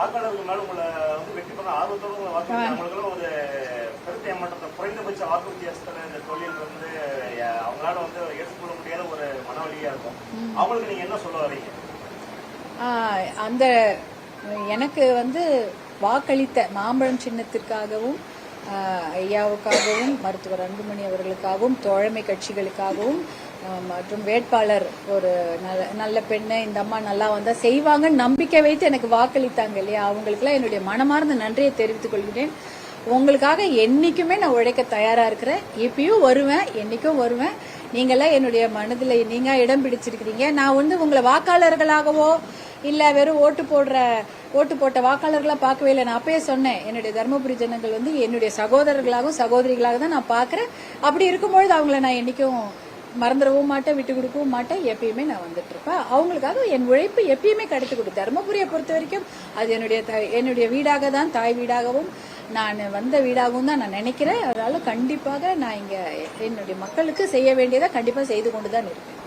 வாக்காளர்கள் மேல உங்களை வந்து வெற்றி பெற ஆர்வத்தோடு உங்களை வாக்களித்து ஒரு கருத்து ஏமாற்றத்தை குறைந்தபட்ச வாக்கு வித்தியாசத்துல இந்த தொழில் வந்து அவங்களால வந்து ஏற்றுக்கொள்ள முடியாத ஒரு மனவழியா இருக்கும். அவங்களுக்கு நீங்க என்ன சொல்ல வரீங்க? அந்த எனக்கு வந்து வாக்களித்த மாம்பழம் சின்னத்திற்காகவும் ஐயாவுக்காகவும் மருத்துவர் அன்புமணி அவர்களுக்காகவும் தோழமை கட்சிகளுக்காகவும் மற்றும் வேட்பாளர் ஒரு நல்ல பெண்ணு இந்த அம்மா நல்லா வந்தா செய்வாங்கன்னு நம்பிக்கை வைத்து எனக்கு வாக்களித்தாங்க இல்லையா, அவங்களுக்குலாம் என்னுடைய மனமார்ந்த நன்றியை தெரிவித்துக் கொள்கிறேன். உங்களுக்காக என்னைக்குமே நான் உழைக்க தயாரா இருக்கிறேன். இப்பயும் வருவேன், என்னைக்கும் வருவேன். நீங்களாம் என்னுடைய மனதில் நீங்க இடம் பிடிச்சிருக்கிறீங்க. நான் வந்து உங்களை வாக்காளர்களாகவோ இல்ல வெறும் ஓட்டு போட்ட வாக்காளர்களா பார்க்கவே இல்லை. நான் அப்பயே சொன்னேன், என்னுடைய தருமபுரி ஜனங்கள் வந்து என்னுடைய சகோதரர்களாகவும் சகோதரிகளாக தான் நான் பாக்குறேன். அப்படி இருக்கும்பொழுது அவங்கள நான் என்னைக்கும் மறந்துடவும் மாட்டேன், விட்டு கொடுக்கவும் மாட்டேன். எப்பயுமே நான் வந்துட்டு இருப்பேன். அவங்களுக்காக என் உழைப்பு எப்பயுமே கிடைத்து கொடு. தருமபுரியை பொறுத்த வரைக்கும் அது என்னுடைய வீடாக தான், தாய் வீடாகவும் நான் வந்த வீடாகவும் தான் நான் நினைக்கிறேன். அதனால கண்டிப்பாக நான் இங்க என்னுடைய மக்களுக்கு செய்ய வேண்டியதை கண்டிப்பா செய்து கொண்டுதான் இருக்கேன்.